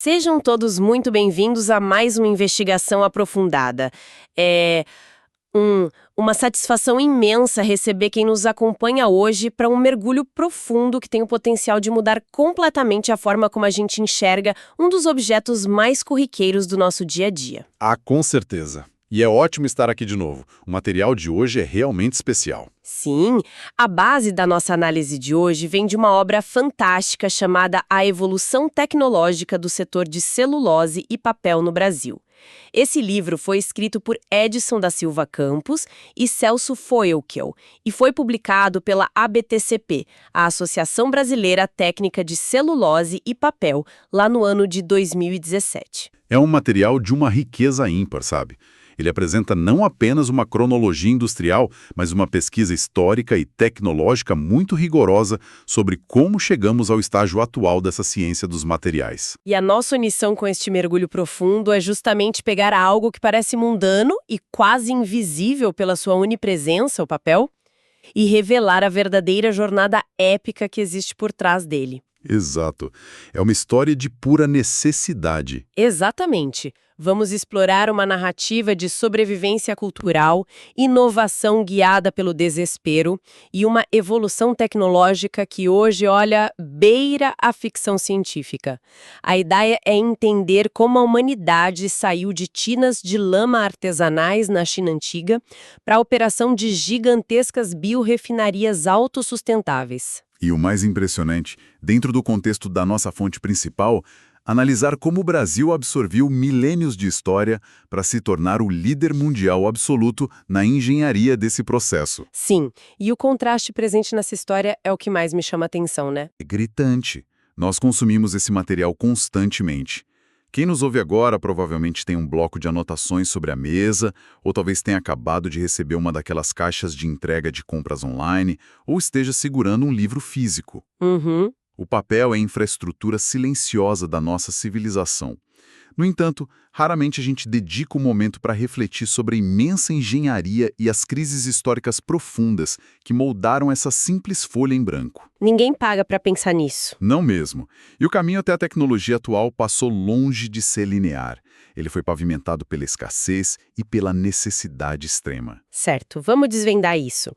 Sejam todos muito bem-vindos a mais uma investigação aprofundada. É uma satisfação imensa receber quem nos acompanha hoje para um mergulho profundo que tem o potencial de mudar completamente a forma como a gente enxerga um dos objetos mais corriqueiros do nosso dia a dia. Ah, com certeza. E é ótimo estar aqui de novo. O material de hoje é realmente especial. Sim, a base da nossa análise de hoje vem de uma obra fantástica chamada A Evolução Tecnológica do Setor de Celulose e Papel no Brasil. Esse livro foi escrito por Edson da Silva Campos e Celso Foelkel e foi publicado pela ABTCP, a Associação Brasileira Técnica de Celulose e Papel, lá no ano de 2017. É um material de uma riqueza ímpar, sabe? Ele apresenta não apenas uma cronologia industrial, mas uma pesquisa histórica e tecnológica muito rigorosa sobre como chegamos ao estágio atual dessa ciência dos materiais. E a nossa missão com este mergulho profundo é justamente pegar algo que parece mundano e quase invisível pela sua onipresença, o papel, e revelar a verdadeira jornada épica que existe por trás dele. Exato. É uma história de pura necessidade. Exatamente. Vamos explorar uma narrativa de sobrevivência cultural, inovação guiada pelo desespero e uma evolução tecnológica que hoje, olha, beira a ficção científica. A ideia é entender como a humanidade saiu de tinas de lama artesanais na China antiga para a operação de gigantescas biorefinarias autossustentáveis. E o mais impressionante, dentro do contexto da nossa fonte principal, analisar como o Brasil absorveu milênios de história para se tornar o líder mundial absoluto na engenharia desse processo. Sim, e o contraste presente nessa história é o que mais me chama a atenção, né? É gritante. Nós consumimos esse material constantemente. Quem nos ouve agora provavelmente tem um bloco de anotações sobre a mesa, ou talvez tenha acabado de receber uma daquelas caixas de entrega de compras online, ou esteja segurando um livro físico. Uhum. O papel é a infraestrutura silenciosa da nossa civilização. No entanto, raramente a gente dedica um momento para refletir sobre a imensa engenharia e as crises históricas profundas que moldaram essa simples folha em branco. Ninguém paga para pensar nisso. Não mesmo. E o caminho até a tecnologia atual passou longe de ser linear. Ele foi pavimentado pela escassez e pela necessidade extrema. Certo, vamos desvendar isso.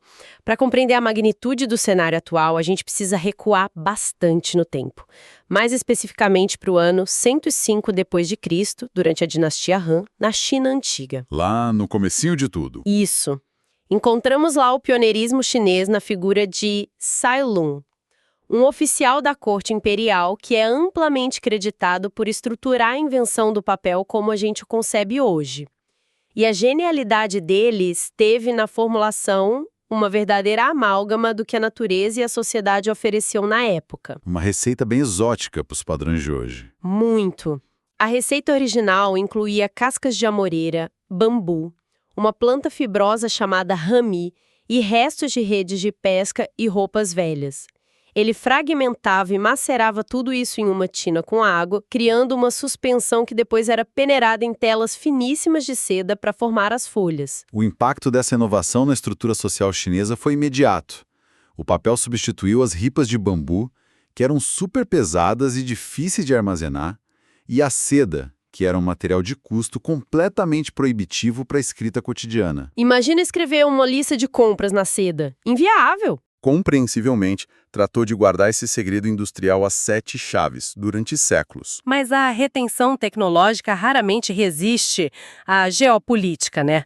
Para compreender a magnitude do cenário atual, a gente precisa recuar bastante no tempo. Mais especificamente para o ano 105 d.C., durante a dinastia Han, na China antiga. Lá no comecinho de tudo. Isso. Encontramos lá o pioneirismo chinês na figura de Cai Lun, um oficial da corte imperial que é amplamente creditado por estruturar a invenção do papel como a gente o concebe hoje. E a genialidade dele esteve na formulação, uma verdadeira amálgama do que a natureza e a sociedade ofereciam na época. Uma receita bem exótica para os padrões de hoje. Muito. A receita original incluía cascas de amoreira, bambu, uma planta fibrosa chamada rami e restos de redes de pesca e roupas velhas. Ele fragmentava e macerava tudo isso em uma tina com água, criando uma suspensão que depois era peneirada em telas finíssimas de seda para formar as folhas. O impacto dessa inovação na estrutura social chinesa foi imediato. O papel substituiu as ripas de bambu, que eram super pesadas e difíceis de armazenar, e a seda, que era um material de custo completamente proibitivo para a escrita cotidiana. Imagina escrever uma lista de compras na seda. Inviável! Compreensivelmente, tratou de guardar esse segredo industrial às 7 chaves, durante séculos. Mas a retenção tecnológica raramente resiste à geopolítica, né?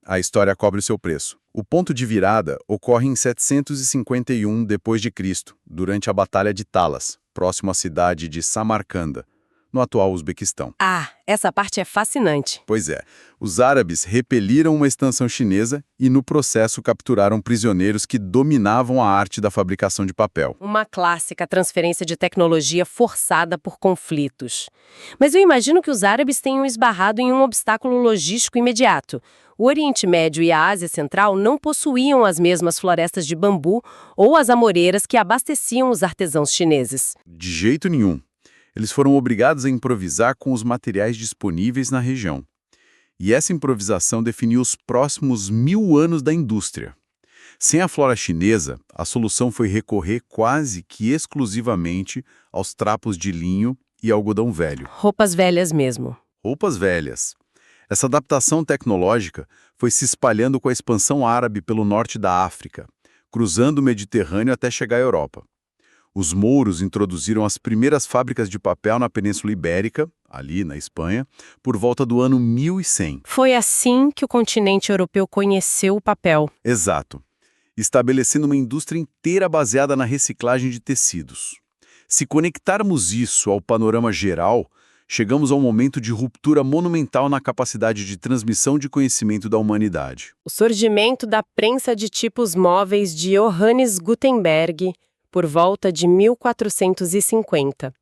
A história cobre o seu preço. O ponto de virada ocorre em 751 d.C., durante a Batalha de Talas, próximo à cidade de Samarcanda, no atual Uzbequistão. Ah, essa parte é fascinante. Pois é, os árabes repeliram uma expansão chinesa e no processo capturaram prisioneiros que dominavam a arte da fabricação de papel. Uma clássica transferência de tecnologia forçada por conflitos. Mas eu imagino que os árabes tenham esbarrado em um obstáculo logístico imediato. O Oriente Médio e a Ásia Central não possuíam as mesmas florestas de bambu ou as amoreiras que abasteciam os artesãos chineses. De jeito nenhum. Eles foram obrigados a improvisar com os materiais disponíveis na região. E essa improvisação definiu os próximos 1000 anos da indústria. Sem a flora chinesa, a solução foi recorrer quase que exclusivamente aos trapos de linho e algodão velho. Roupas velhas mesmo. Roupas velhas. Essa adaptação tecnológica foi se espalhando com a expansão árabe pelo norte da África, cruzando o Mediterrâneo até chegar à Europa. Os mouros introduziram as primeiras fábricas de papel na Península Ibérica, ali na Espanha, por volta do ano 1100. Foi assim que o continente europeu conheceu o papel. Exato. Estabelecendo uma indústria inteira baseada na reciclagem de tecidos. Se conectarmos isso ao panorama geral, chegamos a um momento de ruptura monumental na capacidade de transmissão de conhecimento da humanidade. O surgimento da prensa de tipos móveis de Johannes Gutenberg, por volta de 1450.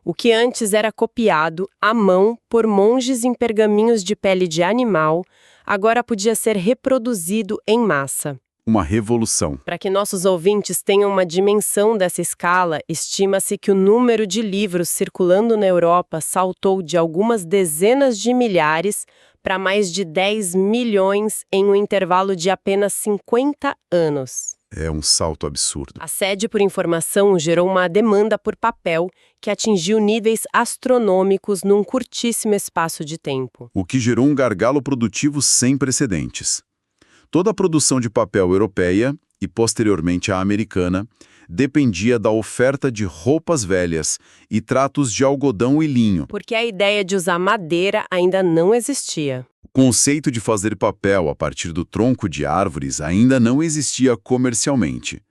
O que antes era copiado à mão por monges em pergaminhos de pele de animal, agora podia ser reproduzido em massa. Uma revolução. Para que nossos ouvintes tenham uma dimensão dessa escala, estima-se que o número de livros circulando na Europa saltou de algumas dezenas de milhares para mais de 10 milhões em um intervalo de apenas 50 anos. É um salto absurdo. A sede por informação gerou uma demanda por papel que atingiu níveis astronômicos num curtíssimo espaço de tempo. O que gerou um gargalo produtivo sem precedentes. Toda a produção de papel europeia, e posteriormente a americana, dependia da oferta de roupas velhas e tratos de algodão e linho. Porque a ideia de usar madeira ainda não existia. O conceito de fazer papel a partir do tronco de árvores ainda não existia comercialmente.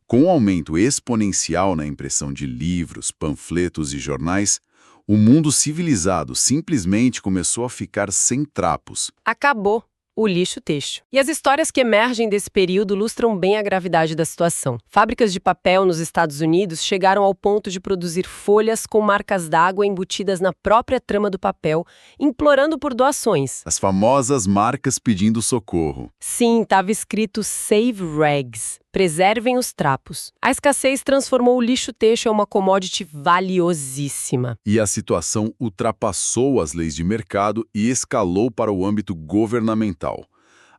Com o aumento exponencial na impressão de livros, panfletos e jornais, o mundo civilizado simplesmente começou a ficar sem trapos. Acabou o lixo têxtil. E as histórias que emergem desse período ilustram bem a gravidade da situação. Fábricas de papel nos Estados Unidos chegaram ao ponto de produzir folhas com marcas d'água embutidas na própria trama do papel, implorando por doações. As famosas marcas pedindo socorro. Sim, estava escrito Save Rags. Preservem os trapos. A escassez transformou o lixo têxtil em uma commodity valiosíssima. E a situação ultrapassou as leis de mercado e escalou para o âmbito governamental.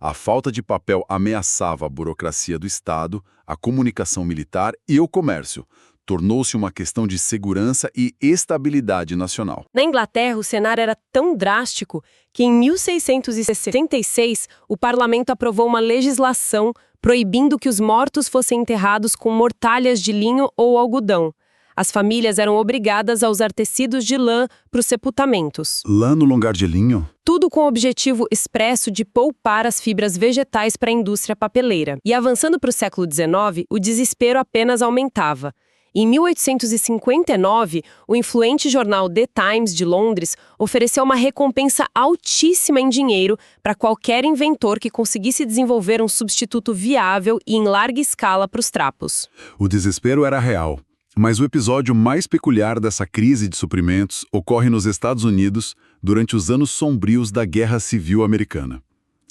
A falta de papel ameaçava a burocracia do Estado, a comunicação militar e o comércio. Tornou-se uma questão de segurança e estabilidade nacional. Na Inglaterra, o cenário era tão drástico que em 1666 o parlamento aprovou uma legislação proibindo que os mortos fossem enterrados com mortalhas de linho ou algodão. As famílias eram obrigadas a usar tecidos de lã para os sepultamentos. Lã no lugar de linho? Tudo com o objetivo expresso de poupar as fibras vegetais para a indústria papeleira. E avançando para o século XIX, o desespero apenas aumentava. Em 1859, o influente jornal The Times de Londres ofereceu uma recompensa altíssima em dinheiro para qualquer inventor que conseguisse desenvolver um substituto viável e em larga escala para os trapos. O desespero era real, mas o episódio mais peculiar dessa crise de suprimentos ocorre nos Estados Unidos durante os anos sombrios da Guerra Civil Americana.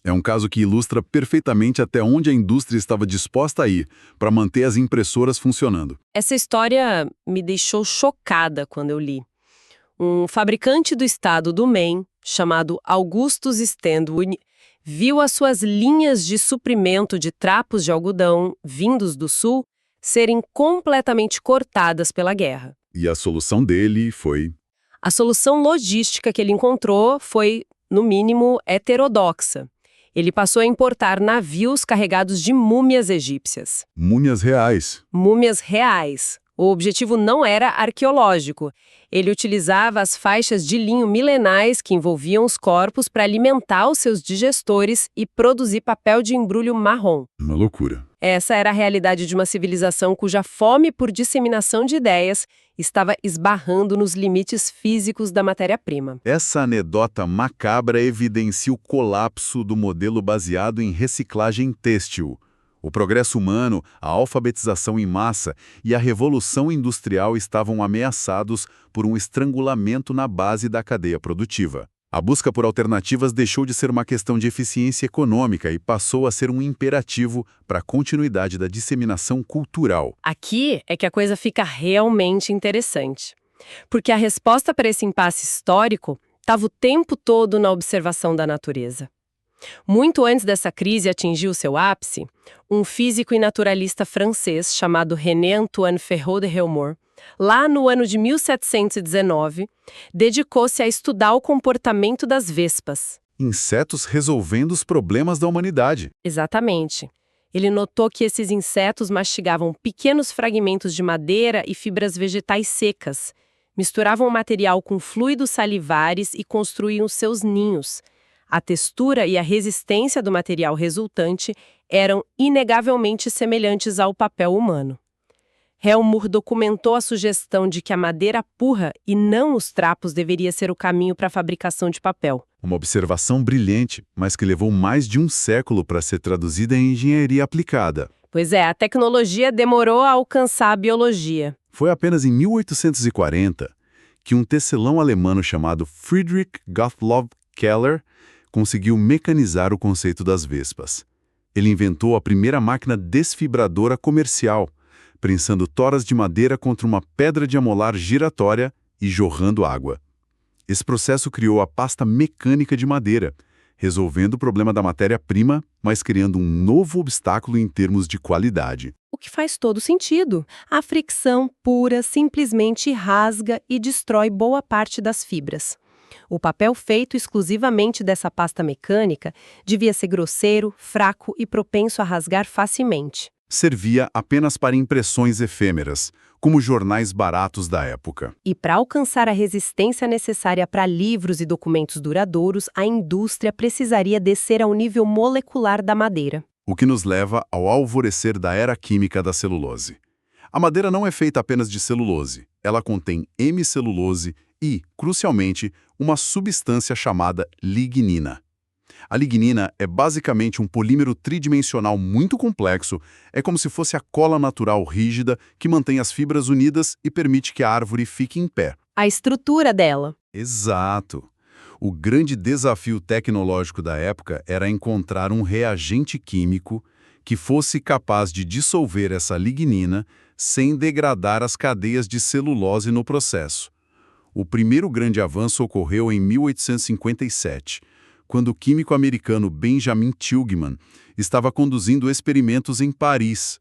É um caso que ilustra perfeitamente até onde a indústria estava disposta a ir para manter as impressoras funcionando. Essa história me deixou chocada quando eu li. Um fabricante do estado do Maine, chamado Augustus Stanwood, viu as suas linhas de suprimento de trapos de algodão vindos do sul serem completamente cortadas pela guerra. E a solução dele foi... A solução logística que ele encontrou foi, no mínimo, heterodoxa. Ele passou a importar navios carregados de múmias egípcias. Múmias reais. Múmias reais. O objetivo não era arqueológico. Ele utilizava as faixas de linho milenais que envolviam os corpos para alimentar os seus digestores e produzir papel de embrulho marrom. Uma loucura. Essa era a realidade de uma civilização cuja fome por disseminação de ideias estava esbarrando nos limites físicos da matéria-prima. Essa anedota macabra evidencia o colapso do modelo baseado em reciclagem têxtil. O progresso humano, a alfabetização em massa e a revolução industrial estavam ameaçados por um estrangulamento na base da cadeia produtiva. A busca por alternativas deixou de ser uma questão de eficiência econômica e passou a ser um imperativo para a continuidade da disseminação cultural. Aqui é que a coisa fica realmente interessante. Porque a resposta para esse impasse histórico estava o tempo todo na observação da natureza. Muito antes dessa crise atingir o seu ápice, um físico e naturalista francês chamado René Antoine Ferrot de Réaumur Lá no ano de 1719, dedicou-se a estudar o comportamento das vespas. Insetos resolvendo os problemas da humanidade. Exatamente. Ele notou que esses insetos mastigavam pequenos fragmentos de madeira e fibras vegetais secas, misturavam o material com fluidos salivares e construíam seus ninhos. A textura e a resistência do material resultante eram inegavelmente semelhantes ao papel humano. Helmut documentou a sugestão de que a madeira purra e não os trapos deveria ser o caminho para a fabricação de papel. Uma observação brilhante, mas que levou mais de um século para ser traduzida em engenharia aplicada. Pois é, a tecnologia demorou a alcançar a biologia. Foi apenas em 1840 que um tecelão alemão chamado Friedrich Gottlob Keller conseguiu mecanizar o conceito das vespas. Ele inventou a primeira máquina desfibradora comercial, prensando toras de madeira contra uma pedra de amolar giratória e jorrando água. Esse processo criou a pasta mecânica de madeira, resolvendo o problema da matéria-prima, mas criando um novo obstáculo em termos de qualidade. O que faz todo sentido. A fricção pura simplesmente rasga e destrói boa parte das fibras. O papel feito exclusivamente dessa pasta mecânica devia ser grosseiro, fraco e propenso a rasgar facilmente. Servia apenas para impressões efêmeras, como jornais baratos da época. E para alcançar a resistência necessária para livros e documentos duradouros, a indústria precisaria descer ao nível molecular da madeira. O que nos leva ao alvorecer da era química da celulose. A madeira não é feita apenas de celulose, ela contém hemicelulose e, crucialmente, uma substância chamada lignina. A lignina é basicamente um polímero tridimensional muito complexo, é como se fosse a cola natural rígida que mantém as fibras unidas e permite que a árvore fique em pé. A estrutura dela. Exato. O grande desafio tecnológico da época era encontrar um reagente químico que fosse capaz de dissolver essa lignina sem degradar as cadeias de celulose no processo. O primeiro grande avanço ocorreu em 1857, quando o químico americano Benjamin Tilghman estava conduzindo experimentos em Paris.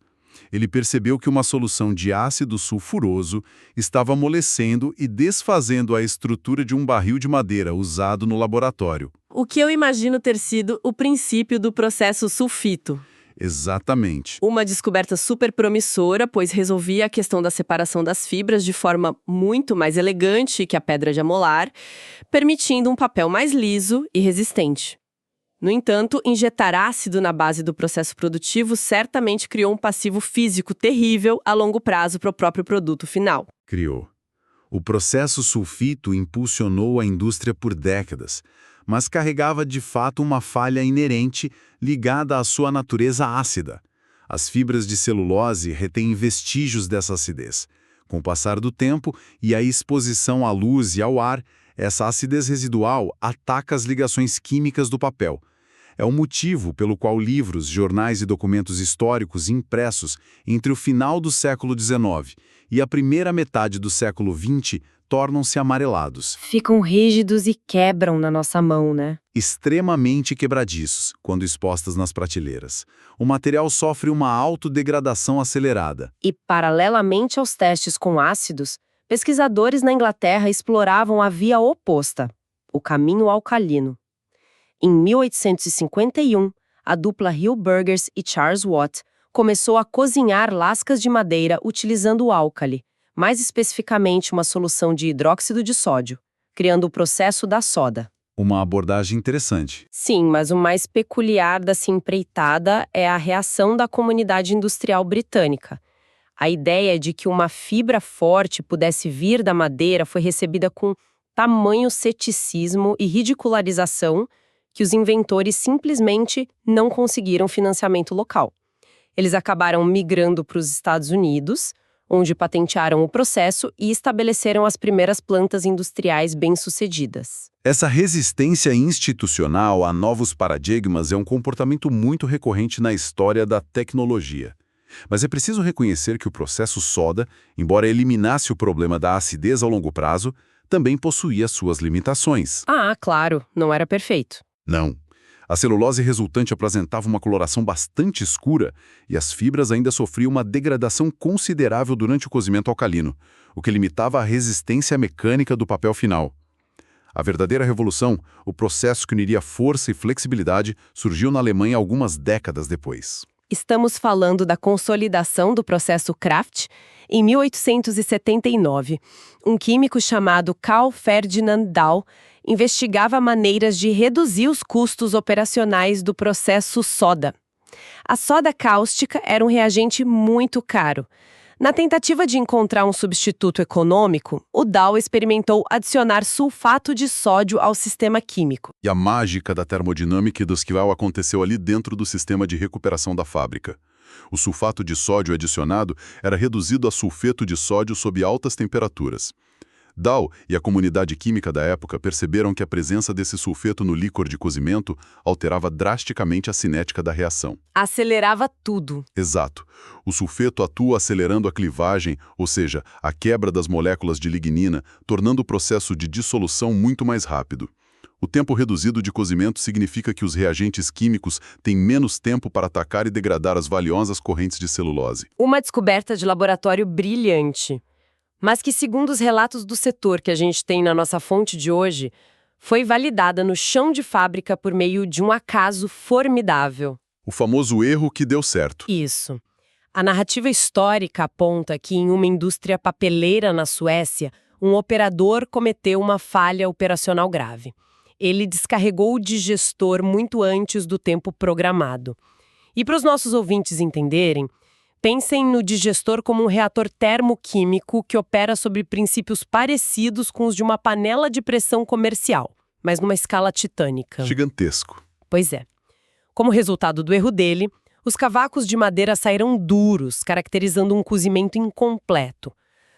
Ele percebeu que uma solução de ácido sulfuroso estava amolecendo e desfazendo a estrutura de um barril de madeira usado no laboratório. O que eu imagino ter sido o princípio do processo sulfito. Exatamente. Uma descoberta super promissora, pois resolvia a questão da separação das fibras de forma muito mais elegante que a pedra de amolar, permitindo um papel mais liso e resistente. No entanto, injetar ácido na base do processo produtivo certamente criou um passivo físico terrível a longo prazo para o próprio produto final. Criou. O processo sulfito impulsionou a indústria por décadas, mas carregava de fato uma falha inerente ligada à sua natureza ácida. As fibras de celulose retêm vestígios dessa acidez. Com o passar do tempo e a exposição à luz e ao ar, essa acidez residual ataca as ligações químicas do papel. É o motivo pelo qual livros, jornais e documentos históricos impressos entre o final do século XIX e a primeira metade do século XX tornam-se amarelados. Ficam rígidos e quebram na nossa mão, né? Extremamente quebradiços, quando expostas nas prateleiras. O material sofre uma autodegradação acelerada. E, paralelamente aos testes com ácidos, pesquisadores na Inglaterra exploravam a via oposta, o caminho alcalino. Em 1851, a dupla Hill Burgers e Charles Watt começou a cozinhar lascas de madeira utilizando o álcali, mais especificamente uma solução de hidróxido de sódio, criando o processo da soda. Uma abordagem interessante. Sim, mas o mais peculiar dessa empreitada é a reação da comunidade industrial britânica. A ideia de que uma fibra forte pudesse vir da madeira foi recebida com tamanho ceticismo e ridicularização que os inventores simplesmente não conseguiram financiamento local. Eles acabaram migrando para os Estados Unidos, onde patentearam o processo e estabeleceram as primeiras plantas industriais bem-sucedidas. Essa resistência institucional a novos paradigmas é um comportamento muito recorrente na história da tecnologia. Mas é preciso reconhecer que o processo soda, embora eliminasse o problema da acidez ao longo prazo, também possuía suas limitações. Ah, claro, não era perfeito. Não. A celulose resultante apresentava uma coloração bastante escura e as fibras ainda sofriam uma degradação considerável durante o cozimento alcalino, o que limitava a resistência mecânica do papel final. A verdadeira revolução, o processo que uniria força e flexibilidade, surgiu na Alemanha algumas décadas depois. Estamos falando da consolidação do processo Kraft em 1879. Um químico chamado Carl Ferdinand Dahl investigava maneiras de reduzir os custos operacionais do processo soda. A soda cáustica era um reagente muito caro. Na tentativa de encontrar um substituto econômico, o Dahl experimentou adicionar sulfato de sódio ao sistema químico. E a mágica da termodinâmica e do que aconteceu ali dentro do sistema de recuperação da fábrica. O sulfato de sódio adicionado era reduzido a sulfeto de sódio sob altas temperaturas. Dahl e a comunidade química da época perceberam que a presença desse sulfeto no líquor de cozimento alterava drasticamente a cinética da reação. Acelerava tudo. Exato. O sulfeto atua acelerando a clivagem, ou seja, a quebra das moléculas de lignina, tornando o processo de dissolução muito mais rápido. O tempo reduzido de cozimento significa que os reagentes químicos têm menos tempo para atacar e degradar as valiosas correntes de celulose. Uma descoberta de laboratório brilhante, mas que, segundo os relatos do setor que a gente tem na nossa fonte de hoje, foi validada no chão de fábrica por meio de um acaso formidável. O famoso erro que deu certo. Isso. A narrativa histórica aponta que em uma indústria papeleira na Suécia, um operador cometeu uma falha operacional grave. Ele descarregou o digestor muito antes do tempo programado. E para os nossos ouvintes entenderem, pensem no digestor como um reator termoquímico que opera sobre princípios parecidos com os de uma panela de pressão comercial, mas numa escala titânica. Gigantesco. Pois é. Como resultado do erro dele, os cavacos de madeira saíram duros, caracterizando um cozimento incompleto.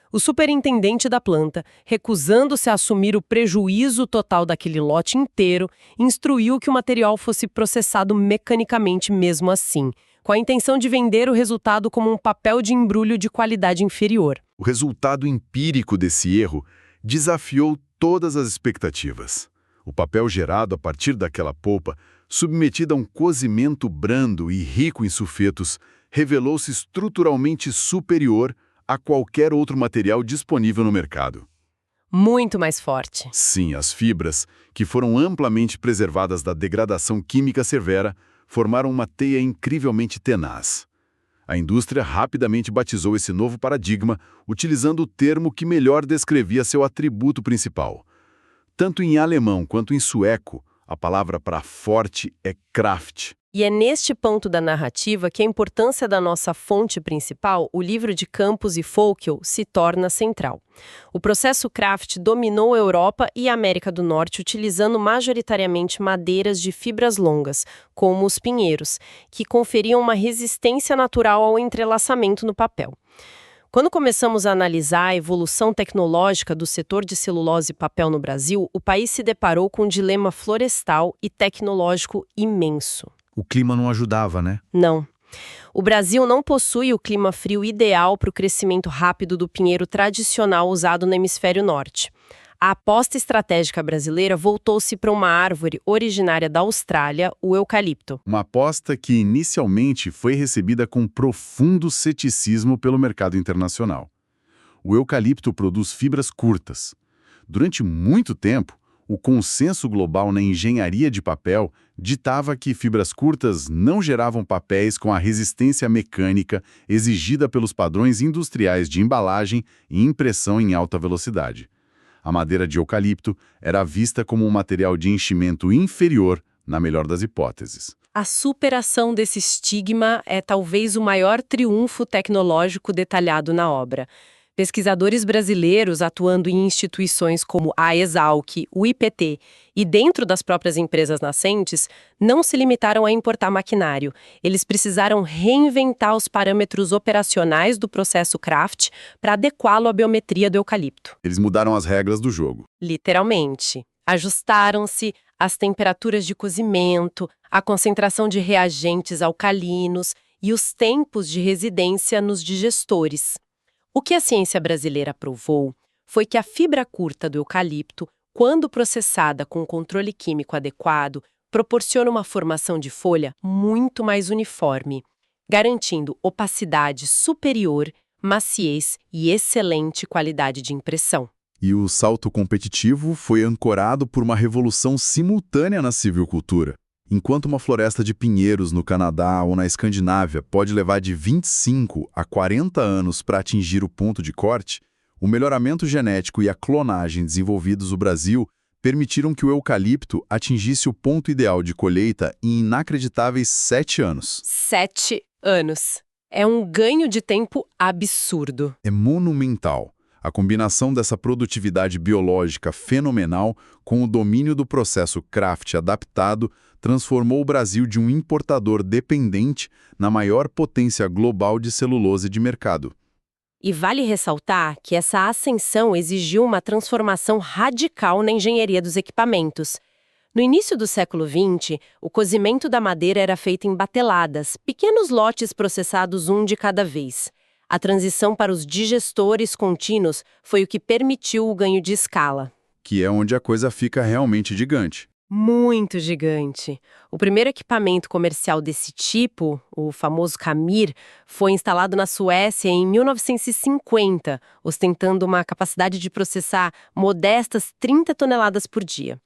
O superintendente da planta, recusando-se a assumir o prejuízo total daquele lote inteiro, instruiu que o material fosse processado mecanicamente mesmo assim, com a intenção de vender o resultado como um papel de embrulho de qualidade inferior. O resultado empírico desse erro desafiou todas as expectativas. O papel gerado a partir daquela polpa, submetida a um cozimento brando e rico em sulfetos, revelou-se estruturalmente superior a qualquer outro material disponível no mercado. Muito mais forte. Sim, as fibras, que foram amplamente preservadas da degradação química severa, formaram uma teia incrivelmente tenaz. A indústria rapidamente batizou esse novo paradigma, utilizando o termo que melhor descrevia seu atributo principal. Tanto em alemão quanto em sueco, a palavra para forte é Kraft. E é neste ponto da narrativa que a importância da nossa fonte principal, o livro de Campos e Foucault, se torna central. O processo Kraft dominou a Europa e a América do Norte utilizando majoritariamente madeiras de fibras longas, como os pinheiros, que conferiam uma resistência natural ao entrelaçamento no papel. Quando começamos a analisar a evolução tecnológica do setor de celulose e papel no Brasil, o país se deparou com um dilema florestal e tecnológico imenso. O clima não ajudava, né? Não. O Brasil não possui o clima frio ideal para o crescimento rápido do pinheiro tradicional usado no hemisfério norte. A aposta estratégica brasileira voltou-se para uma árvore originária da Austrália, o eucalipto. Uma aposta que inicialmente foi recebida com profundo ceticismo pelo mercado internacional. O eucalipto produz fibras curtas. Durante muito tempo, o consenso global na engenharia de papel ditava que fibras curtas não geravam papéis com a resistência mecânica exigida pelos padrões industriais de embalagem e impressão em alta velocidade. A madeira de eucalipto era vista como um material de enchimento inferior, na melhor das hipóteses. A superação desse estigma é talvez o maior triunfo tecnológico detalhado na obra. Pesquisadores brasileiros atuando em instituições como a Exalc, o IPT e dentro das próprias empresas nascentes, não se limitaram a importar maquinário. Eles precisaram reinventar os parâmetros operacionais do processo Kraft para adequá-lo à biometria do eucalipto. Eles mudaram as regras do jogo. Literalmente. Ajustaram-se às temperaturas de cozimento, a concentração de reagentes alcalinos e os tempos de residência nos digestores. O que a ciência brasileira provou foi que a fibra curta do eucalipto, quando processada com controle químico adequado, proporciona uma formação de folha muito mais uniforme, garantindo opacidade superior, maciez e excelente qualidade de impressão. E o salto competitivo foi ancorado por uma revolução simultânea na silvicultura. Enquanto uma floresta de pinheiros no Canadá ou na Escandinávia pode levar de 25 a 40 anos para atingir o ponto de corte, o melhoramento genético e a clonagem desenvolvidos no Brasil permitiram que o eucalipto atingisse o ponto ideal de colheita em inacreditáveis 7 anos. 7 anos. É um ganho de tempo absurdo. É monumental. A combinação dessa produtividade biológica fenomenal com o domínio do processo craft adaptado transformou o Brasil de um importador dependente na maior potência global de celulose de mercado. E vale ressaltar que essa ascensão exigiu uma transformação radical na engenharia dos equipamentos. No início do século XX, o cozimento da madeira era feito em bateladas, pequenos lotes processados um de cada vez. A transição para os digestores contínuos foi o que permitiu o ganho de escala. Que é onde a coisa fica realmente gigante. Muito gigante. O primeiro equipamento comercial desse tipo, o famoso Camir, foi instalado na Suécia em 1950, ostentando uma capacidade de processar modestas 30 toneladas por dia.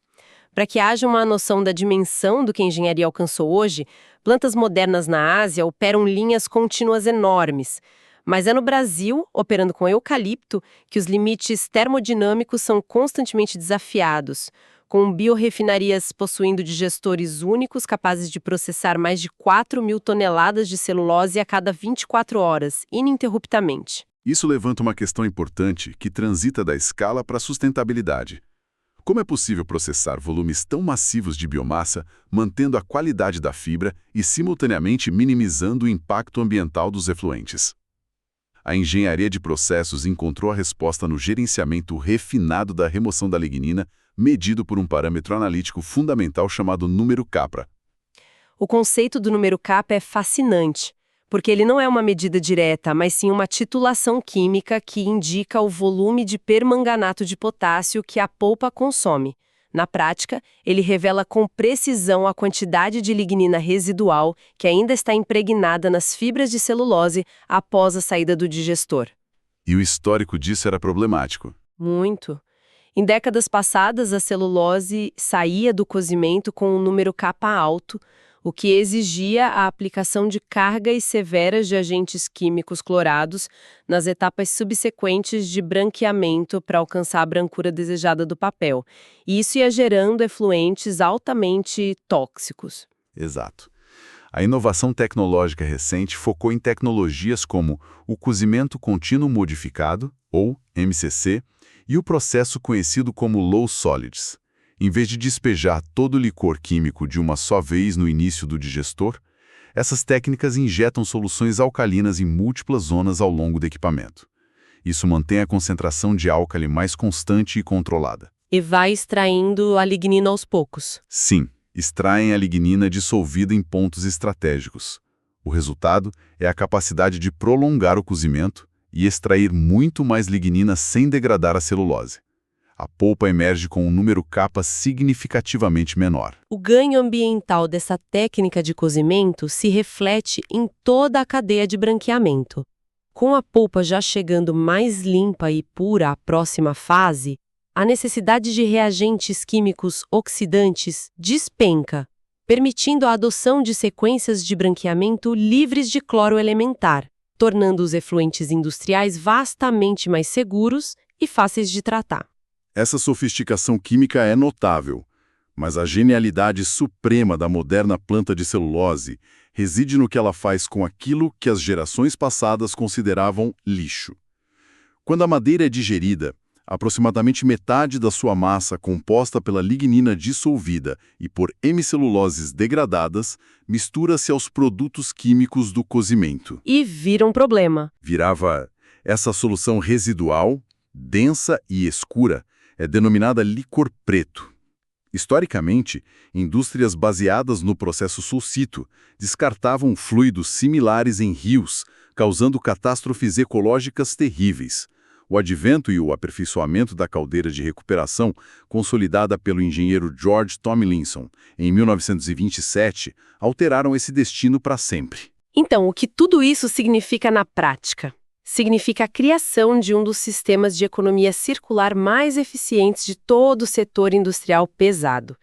Para que haja uma noção da dimensão do que a engenharia alcançou hoje, plantas modernas na Ásia operam linhas contínuas enormes. Mas é no Brasil, operando com eucalipto, que os limites termodinâmicos são constantemente desafiados, com biorrefinarias possuindo digestores únicos capazes de processar mais de 4.000 toneladas de celulose a cada 24 horas, ininterruptamente. Isso levanta uma questão importante que transita da escala para a sustentabilidade. Como é possível processar volumes tão massivos de biomassa, mantendo a qualidade da fibra e simultaneamente minimizando o impacto ambiental dos efluentes? A engenharia de processos encontrou a resposta no gerenciamento refinado da remoção da lignina, medido por um parâmetro analítico fundamental chamado número kappa. O conceito do número kappa é fascinante, porque ele não é uma medida direta, mas sim uma titulação química que indica o volume de permanganato de potássio que a polpa consome. Na prática, ele revela com precisão a quantidade de lignina residual que ainda está impregnada nas fibras de celulose após a saída do digestor. E o histórico disso era problemático. Muito. Em décadas passadas, a celulose saía do cozimento com um número kappa alto, o que exigia a aplicação de cargas severas de agentes químicos clorados nas etapas subsequentes de branqueamento para alcançar a brancura desejada do papel. E isso ia gerando efluentes altamente tóxicos. Exato. A inovação tecnológica recente focou em tecnologias como o cozimento contínuo modificado, ou MCC, e o processo conhecido como Low Solids. Em vez de despejar todo o licor químico de uma só vez no início do digestor, essas técnicas injetam soluções alcalinas em múltiplas zonas ao longo do equipamento. Isso mantém a concentração de álcali mais constante e controlada. E vai extraindo a lignina aos poucos. Sim, extraem a lignina dissolvida em pontos estratégicos. O resultado é a capacidade de prolongar o cozimento e extrair muito mais lignina sem degradar a celulose. A polpa emerge com um número kappa significativamente menor. O ganho ambiental dessa técnica de cozimento se reflete em toda a cadeia de branqueamento. Com a polpa já chegando mais limpa e pura à próxima fase, a necessidade de reagentes químicos oxidantes despenca, permitindo a adoção de sequências de branqueamento livres de cloro elementar, tornando os efluentes industriais vastamente mais seguros e fáceis de tratar. Essa sofisticação química é notável, mas a genialidade suprema da moderna planta de celulose reside no que ela faz com aquilo que as gerações passadas consideravam lixo. Quando a madeira é digerida, aproximadamente metade da sua massa, composta pela lignina dissolvida e por hemiceluloses degradadas, mistura-se aos produtos químicos do cozimento. E vira um problema. Virava essa solução residual, densa e escura, é denominada licor preto. Historicamente, indústrias baseadas no processo sulcito descartavam fluidos similares em rios, causando catástrofes ecológicas terríveis. O advento e o aperfeiçoamento da caldeira de recuperação, consolidada pelo engenheiro George Tomlinson em 1927, alteraram esse destino para sempre. Então, o que tudo isso significa na prática? Significa a criação de um dos sistemas de economia circular mais eficientes de todo o setor industrial pesado.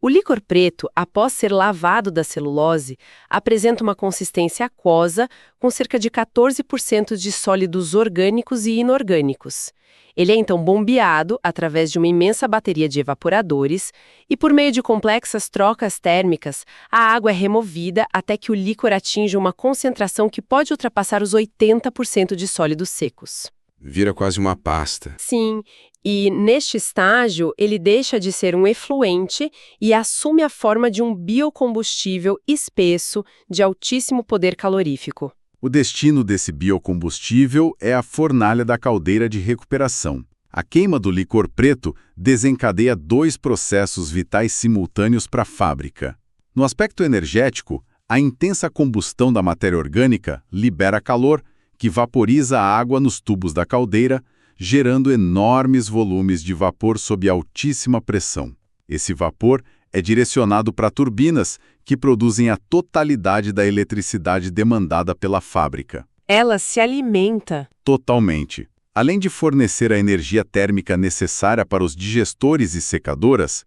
O licor preto, após ser lavado da celulose, apresenta uma consistência aquosa com cerca de 14% de sólidos orgânicos e inorgânicos. Ele é então bombeado através de uma imensa bateria de evaporadores e, por meio de complexas trocas térmicas, a água é removida até que o líquor atinja uma concentração que pode ultrapassar os 80% de sólidos secos. Vira quase uma pasta. Sim, e neste estágio ele deixa de ser um efluente e assume a forma de um biocombustível espesso de altíssimo poder calorífico. O destino desse biocombustível é a fornalha da caldeira de recuperação. A queima do licor preto desencadeia dois processos vitais simultâneos para a fábrica. No aspecto energético, a intensa combustão da matéria orgânica libera calor, que vaporiza a água nos tubos da caldeira, gerando enormes volumes de vapor sob altíssima pressão. Esse vapor é direcionado para turbinas, que produzem a totalidade da eletricidade demandada pela fábrica. Ela se alimenta. Totalmente. Além de fornecer a energia térmica necessária para os digestores e secadoras,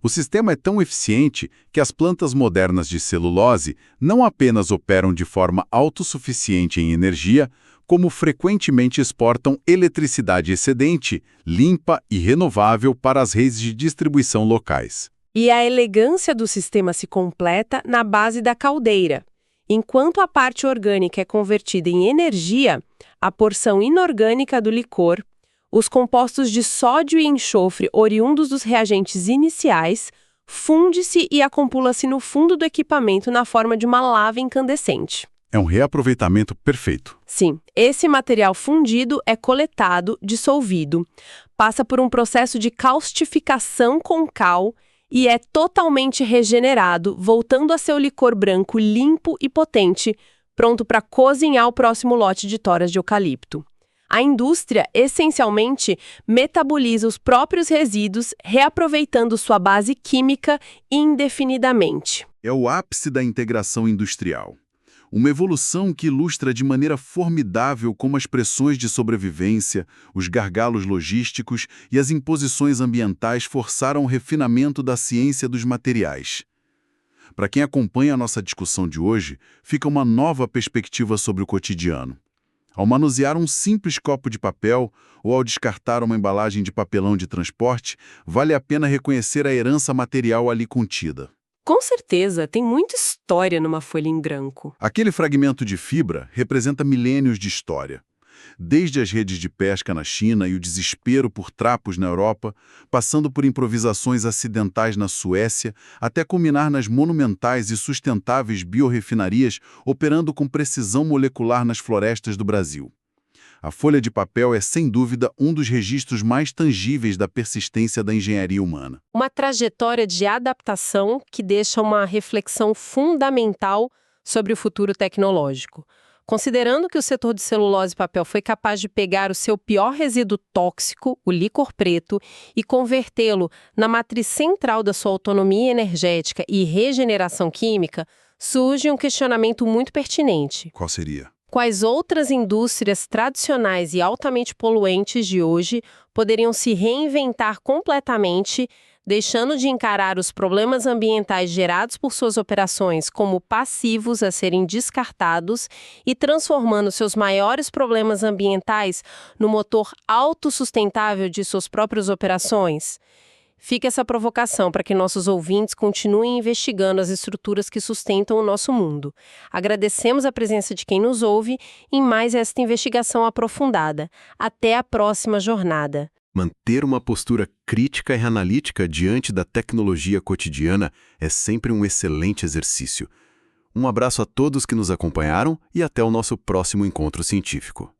o sistema é tão eficiente que as plantas modernas de celulose não apenas operam de forma autossuficiente em energia, como frequentemente exportam eletricidade excedente, limpa e renovável para as redes de distribuição locais. E a elegância do sistema se completa na base da caldeira. Enquanto a parte orgânica é convertida em energia, a porção inorgânica do licor, os compostos de sódio e enxofre oriundos dos reagentes iniciais, funde-se e acumula-se no fundo do equipamento na forma de uma lava incandescente. É um reaproveitamento perfeito. Sim, esse material fundido é coletado, dissolvido, passa por um processo de caustificação com cal e é totalmente regenerado, voltando a ser o licor branco limpo e potente, pronto para cozinhar o próximo lote de toras de eucalipto. A indústria, essencialmente, metaboliza os próprios resíduos, reaproveitando sua base química indefinidamente. É o ápice da integração industrial. Uma evolução que ilustra de maneira formidável como as pressões de sobrevivência, os gargalos logísticos e as imposições ambientais forçaram o refinamento da ciência dos materiais. Para quem acompanha a nossa discussão de hoje, fica uma nova perspectiva sobre o cotidiano. Ao manusear um simples copo de papel ou ao descartar uma embalagem de papelão de transporte, vale a pena reconhecer a herança material ali contida. Com certeza, tem muita história numa folha em branco. Aquele fragmento de fibra representa milênios de história. Desde as redes de pesca na China e o desespero por trapos na Europa, passando por improvisações acidentais na Suécia, até culminar nas monumentais e sustentáveis biorrefinarias operando com precisão molecular nas florestas do Brasil. A folha de papel é, sem dúvida, um dos registros mais tangíveis da persistência da engenharia humana. Uma trajetória de adaptação que deixa uma reflexão fundamental sobre o futuro tecnológico. Considerando que o setor de celulose e papel foi capaz de pegar o seu pior resíduo tóxico, o licor preto, e convertê-lo na matriz central da sua autonomia energética e regeneração química, surge um questionamento muito pertinente. Qual seria? Quais outras indústrias tradicionais e altamente poluentes de hoje poderiam se reinventar completamente, deixando de encarar os problemas ambientais gerados por suas operações como passivos a serem descartados e transformando seus maiores problemas ambientais no motor autossustentável de suas próprias operações? Fica essa provocação para que nossos ouvintes continuem investigando as estruturas que sustentam o nosso mundo. Agradecemos a presença de quem nos ouve em mais esta investigação aprofundada. Até a próxima jornada. Manter uma postura crítica e analítica diante da tecnologia cotidiana é sempre um excelente exercício. Um abraço a todos que nos acompanharam e até o nosso próximo encontro científico.